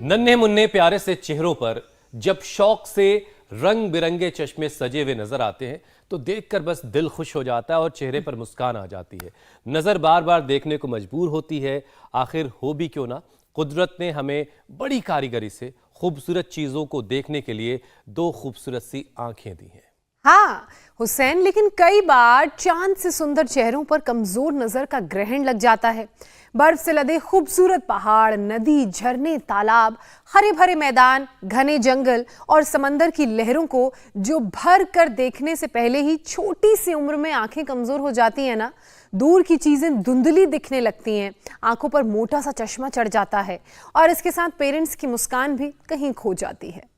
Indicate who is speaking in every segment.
Speaker 1: नन्हे मुन्ने प्यारे से चेहरों पर जब शौक से रंग बिरंगे चश्मे सजे हुए नजर आते हैं तो देखकर बस दिल खुश हो जाता है और चेहरे पर मुस्कान आ जाती है। नजर बार बार देखने को मजबूर होती है। आखिर हो भी क्यों ना, कुदरत ने हमें बड़ी कारीगरी से खूबसूरत चीजों को देखने के लिए दो खूबसूरत सी आंखें दी हैं।
Speaker 2: हाँ हुसैन, लेकिन कई बार चांद से सुंदर चेहरों पर कमजोर नजर का ग्रहण लग जाता है। बर्फ से लदे खूबसूरत पहाड़, नदी, झरने, तालाब, हरे भरे मैदान, घने जंगल और समंदर की लहरों को जो भर कर देखने से पहले ही छोटी सी उम्र में आंखें कमजोर हो जाती हैं ना, दूर की चीजें धुंधली दिखने लगती हैं, आंखों पर मोटा सा चश्मा चढ़ जाता है और इसके साथ पेरेंट्स की मुस्कान भी कहीं खो जाती है।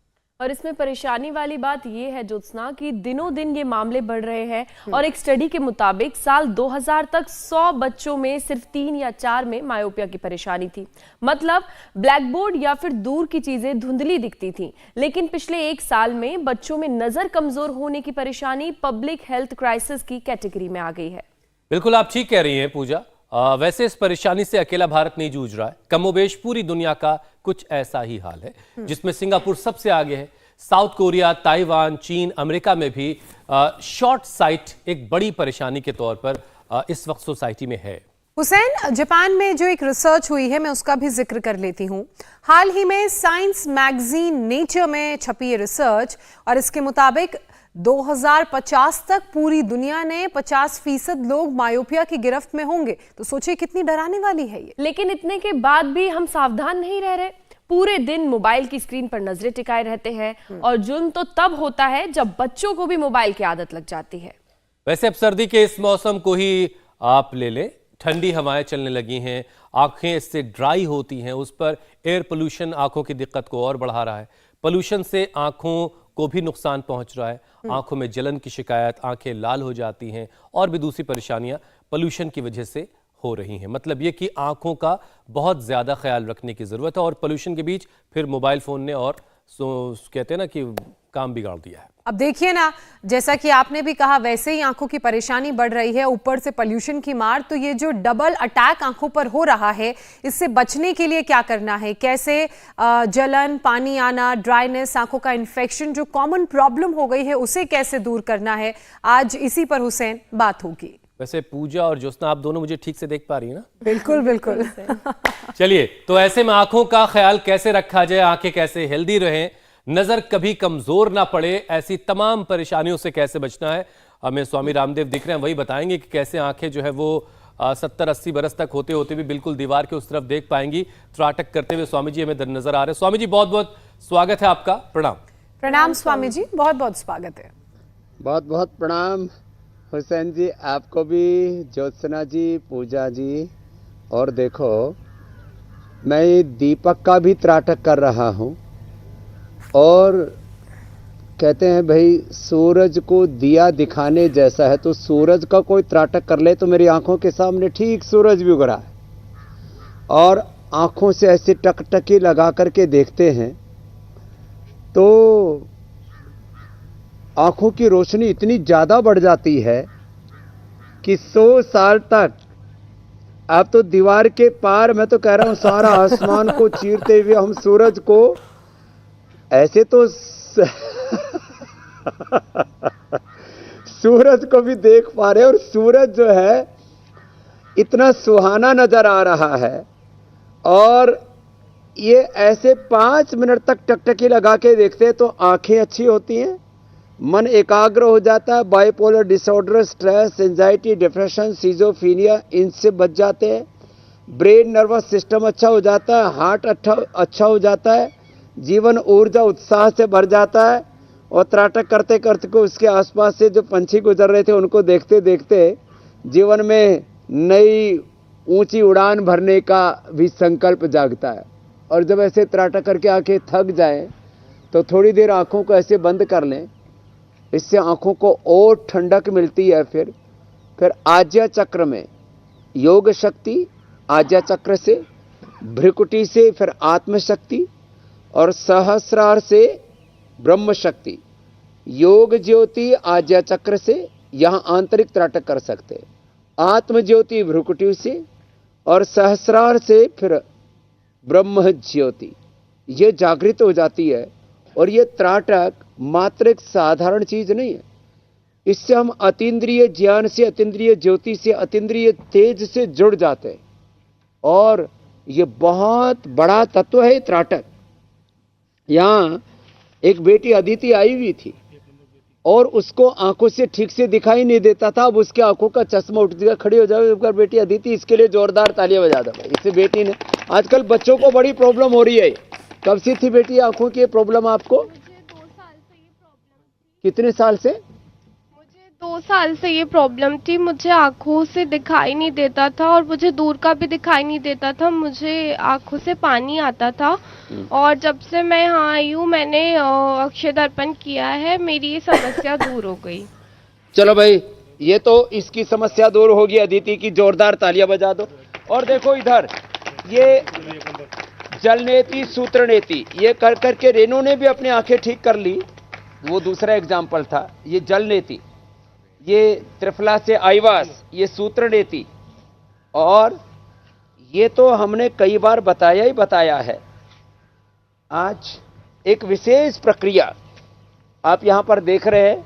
Speaker 3: और इसमें परेशानी वाली बात यह है ज्योत्सना कि दिनों दिन ये मामले बढ़ रहे हैं और एक स्टडी के मुताबिक साल 2000 तक 100 बच्चों में सिर्फ 3 या 4 में मायोपिया की परेशानी थी। मतलब ब्लैक बोर्ड या फिर दूर की चीजें धुंधली दिखती थी। लेकिन पिछले 1 साल में बच्चों में नजर कमजोर होने की परेशानी पब्लिक हेल्थ क्राइसिस की कैटेगरी में आ गई है।
Speaker 1: बिल्कुल आप ठीक कह रही हैं पूजा। वैसे इस परेशानी से अकेला भारत नहीं जूझ रहा है, कमोबेश पूरी दुनिया का कुछ ऐसा ही हाल है, जिसमें सिंगापुर सबसे आगे है। साउथ कोरिया, ताइवान, चीन, अमेरिका में भी शॉर्ट साइट एक बड़ी परेशानी के तौर पर इस वक्त सोसाइटी में है।
Speaker 2: हुसैन, जापान में जो एक रिसर्च हुई है मैं उसका भी जिक्र कर लेती हूँ। हाल ही में साइंस मैगजीन नेचर में छपी रिसर्च और इसके मुताबिक 2050 तक पूरी दुनिया ने 50% लोग मायोपिया की गिरफ्त में होंगे। तो सोचिए कितनी डराने वाली है ये।
Speaker 3: लेकिन इतने के बाद भी हम सावधान नहीं रह रहे। पूरे दिन मोबाइल की स्क्रीन पर नजरें टिकाए रहते हैं और जुर्म तो तब होता है जब बच्चों को भी मोबाइल की आदत लग जाती है।
Speaker 1: वैसे अब सर्दी के इस मौसम को ही आप ले लें, ठंडी हवाएं चलने लगी हैं, आंखें इससे ड्राई होती हैं, उस पर एयर पोल्यूशन आंखों की दिक्कत को और बढ़ा रहा है। पोल्यूशन से आंखों को भी नुकसान पहुंच रहा है, आंखों में जलन की शिकायत, आंखें लाल हो जाती हैं और भी दूसरी परेशानियां पोल्यूशन की वजह से हो रही हैं। मतलब ये कि आंखों का बहुत ज्यादा ख्याल रखने की जरूरत है और पोल्यूशन के बीच फिर मोबाइल फोन ने और कहते हैं ना कि काम बिगाड़ दिया है।
Speaker 2: अब देखिए ना, जैसा कि आपने भी कहा, वैसे ही आंखों की परेशानी बढ़ रही है, ऊपर से पोल्यूशन की मार। तो ये जो डबल अटैक आंखों पर हो रहा है, इससे बचने के लिए क्या करना है? कैसे जलन, पानी आना, ड्राइनेस, आंखों का इन्फेक्शन जो कॉमन प्रॉब्लम हो गई है उसे कैसे दूर करना है, आज इसी पर हुसैन बात होगी।
Speaker 1: वैसे पूजा और ज्योत्सना आप दोनों मुझे ठीक से देख पा रही है ना?
Speaker 2: बिल्कुल बिल्कुल।
Speaker 1: चलिए, तो ऐसे में आंखों का ख्याल कैसे रखा जाए, आंखें कैसे हेल्दी रहें, नजर कभी कमजोर ना पड़े, ऐसी तमाम परेशानियों से कैसे बचना है, हमें स्वामी रामदेव दिख रहे हैं, वही बताएंगे कि कैसे आंखें जो है वो 70-80 बरस तक होते होते भी बिल्कुल दीवार के उस तरफ देख पाएंगी। त्राटक करते हुए स्वामी जी हमें नजर आ रहे हैं। स्वामी जी बहुत बहुत स्वागत है आपका। प्रणाम।
Speaker 2: प्रणाम स्वामी जी, बहुत बहुत स्वागत है।
Speaker 4: बहुत बहुत प्रणाम हुसैन जी, आपको भी, ज्योत्सना जी, पूजा जी। और देखो, मैं दीपक का भी त्राटक कर रहा हूँ और कहते हैं भाई सूरज को दिया दिखाने जैसा है, तो सूरज का कोई त्राटक कर ले तो मेरी आंखों के सामने ठीक सूरज भी उग रहा है और आंखों से ऐसे टकटकी लगा करके देखते हैं तो आंखों की रोशनी इतनी ज्यादा बढ़ जाती है कि 100 साल तक अब तो दीवार के पार, मैं तो कह रहा हूं सारा आसमान को चीरते हुए हम सूरज को ऐसे तो सूरज को भी देख पा रहे हैं और सूरज जो है इतना सुहाना नजर आ रहा है और ये ऐसे 5 मिनट तक टकटकी लगा के देखते हैं तो आंखें अच्छी होती हैं, मन एकाग्र हो जाता है, bipolar disorder, stress, anxiety, depression, schizophrenia इनसे बच जाते हैं, ब्रेन नर्वस सिस्टम अच्छा हो जाता है, हार्ट अच्छा हो जाता है, जीवन ऊर्जा उत्साह से भर जाता है और त्राटक करते करते को उसके आसपास से जो पंछी गुजर रहे थे उनको देखते देखते जीवन में नई ऊंची उड़ान भरने का भी संकल्प जागता है। और जब ऐसे त्राटक करके आंखें थक जाएं तो थोड़ी देर आंखों को ऐसे बंद कर लें, इससे आंखों को और ठंडक मिलती है। फिर आज्ञा चक्र में योग शक्ति, आज्ञा चक्र से, भ्रिकुटी से फिर आत्म शक्ति और सहस्रार से ब्रह्म शक्ति, योग ज्योति आज्ञा चक्र से यहां आंतरिक त्राटक कर सकते हैं, आत्म ज्योति भ्रुकुटी से और सहस्रार से फिर ब्रह्म ज्योति, ये जागृत हो जाती है। और ये त्राटक मात्र एक साधारण चीज नहीं है, इससे हम अतीन्द्रिय ज्ञान से, अतीन्द्रिय ज्योति से, अतीन्द्रिय तेज से जुड़ जाते हैं। और ये बहुत बड़ा तत्व है त्राटक। यहाँ एक बेटी अदिति आई हुई थी और उसको आंखों से ठीक से दिखाई नहीं देता था। अब उसके आंखों का चश्मा उठ गया, खड़ी हो जाए बेटी अदिति, इसके लिए जोरदार तालियां बजा दो। इससे बेटी ने, आजकल बच्चों को बड़ी प्रॉब्लम हो रही है। कब से थी बेटी आंखों की प्रॉब्लम आपको?
Speaker 5: मुझे 2 साल से ये प्रॉब्लम थी।
Speaker 4: कितने साल से?
Speaker 5: मुझे 2 साल से ये प्रॉब्लम थी। मुझे आंखों से दिखाई नहीं देता था और मुझे दूर का भी दिखाई नहीं देता था। मुझे आंखों से पानी आता था। और जब से मैं यहाँ आई हूँ, मैंने अक्षय दर्पण किया है, मेरी ये समस्या दूर हो गई।
Speaker 4: चलो भाई, ये तो इसकी समस्या दूर होगी। अदिति की जोरदार तालियां बजा दो। और देखो इधर, ये जल नेति सूत्र नेति, ये कर करके रेनू ने भी अपनी आंखें ठीक कर ली। वो दूसरा एग्जाम्पल था। ये जल नेति, ये त्रिफला से आईवास, ये सूत्र नेति। और ये तो हमने कई बार बताया ही बताया है। आज एक विशेष प्रक्रिया आप यहां पर देख रहे हैं।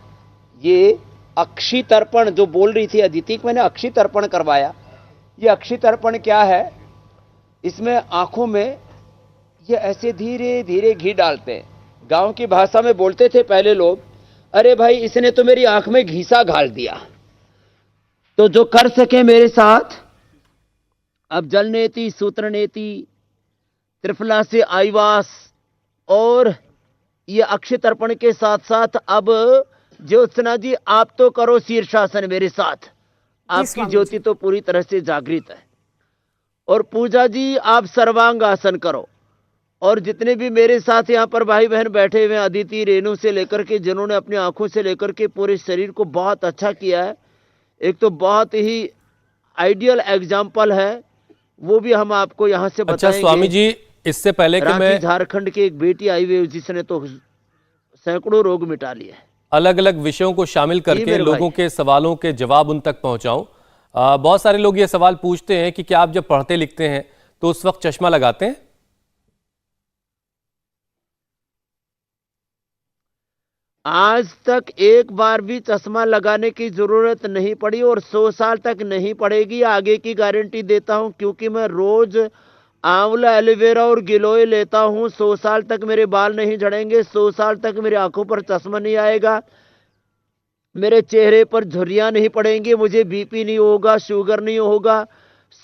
Speaker 4: ये अक्षि तर्पण जो बोल रही थी अदिति, मैंने अक्षि तर्पण करवाया। ये अक्षि तर्पण क्या है? इसमें आंखों में ये ऐसे धीरे धीरे घी डालते हैं। गांव की भाषा में बोलते थे पहले लोग, अरे भाई इसने तो मेरी आंख में घीसा घाल दिया। तो जो कर सके मेरे साथ, अब जल नेति, सूत्र नेति, त्रिफला से आईवास और ये अक्षय तर्पण के साथ साथ अब ज्योत्सना जी आप तो करो शीर्षासन मेरे साथ। आपकी ज्योति तो पूरी तरह से जागृत है। और पूजा जी आप सर्वांग आसन करो। और जितने भी मेरे साथ यहाँ पर भाई बहन बैठे हुए हैं, अदिति, रेनू से लेकर के, जिन्होंने अपनी आंखों से लेकर के पूरे शरीर को बहुत अच्छा किया है, एक तो बहुत ही आइडियल एग्जाम्पल है, वो भी हम आपको यहाँ से बताएंगे।
Speaker 1: अच्छा स्वामी जी, इससे पहले कि मैं,
Speaker 4: झारखंड की एक बेटी आई हुई जिसने तो सैकड़ों रोग मिटा लिए।
Speaker 1: अलग अलग विषयों को शामिल करके लोगों के सवालों के जवाब उन तक पहुंचाऊं। बहुत सारे लोग ये सवाल पूछते हैं कि क्या आप जब पढ़ते लिखते हैं तो उस वक्त चश्मा लगाते हैं?
Speaker 4: आज तक एक बार भी चश्मा लगाने की जरूरत नहीं पड़ी और 100 साल तक नहीं पड़ेगी, आगे की गारंटी देता हूं। क्योंकि मैं रोज आंवला, एलोवेरा और गिलोय लेता हूं। 100 साल तक मेरे बाल नहीं झड़ेंगे, 100 साल तक मेरी आंखों पर चश्मा नहीं आएगा, मेरे चेहरे पर झुर्रियां नहीं पड़ेंगी, मुझे बीपी नहीं होगा, शुगर नहीं होगा।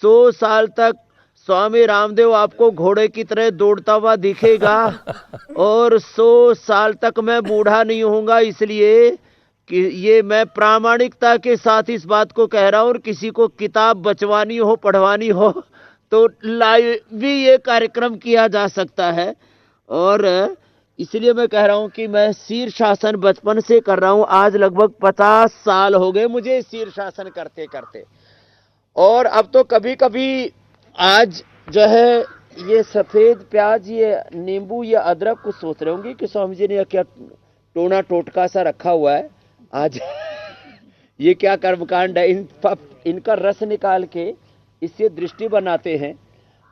Speaker 4: 100 साल तक स्वामी रामदेव आपको घोड़े की तरह दौड़ता हुआ दिखेगा। और 100 साल तक मैं बूढ़ा नहीं होऊंगा। इसलिए कि ये मैं प्रामाणिकता के साथ इस बात को कह रहा हूं। और किसी को किताब बचवानी हो, पढ़वानी हो, तो लाइव भी ये कार्यक्रम किया जा सकता है। और इसलिए मैं कह रहा हूं कि मैं शीर्षासन बचपन से कर रहा हूं। आज लगभग 50 साल हो गए मुझे शीर्षासन करते करते। और अब तो कभी कभी आज जो है ये सफेद प्याज, ये नींबू, ये अदरक को सोच रहे होंगे कि स्वामी जी ने क्या टोना टोटका सा रखा हुआ है आज। ये क्या कर्मकांड है? इनका रस निकाल के इससे दृष्टि बनाते हैं।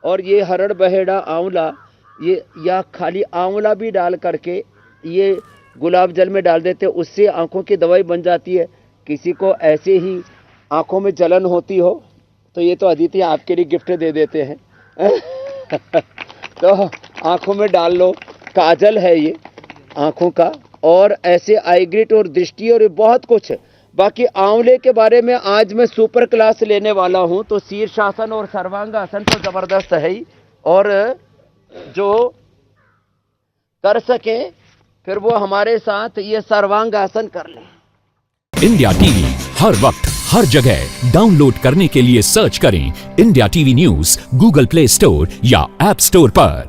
Speaker 4: और ये हरड़ बहेड़ा आंवला, ये या खाली आंवला भी डाल करके ये गुलाब जल में डाल देते, उससे आंखों की दवाई बन जाती है। किसी को ऐसे ही आंखों में जलन होती हो तो ये तो अदिति आपके लिए गिफ्ट दे देते हैं। तो आंखों में डाल लो, काजल है ये आंखों का, और ऐसे आईग्रिट और दृष्टि और बहुत कुछ। बाकी आंवले के बारे में आज मैं सुपर क्लास लेने वाला हूं। तो शीर्षासन और सर्वांगासन तो जबरदस्त है ही। और जो कर सके फिर वो हमारे साथ ये सर्वांगासन कर ले।
Speaker 6: इंडिया टीवी हर वक्त हर जगह डाउनलोड करने के लिए सर्च करें India TV news Google play store या ऐप स्टोर पर।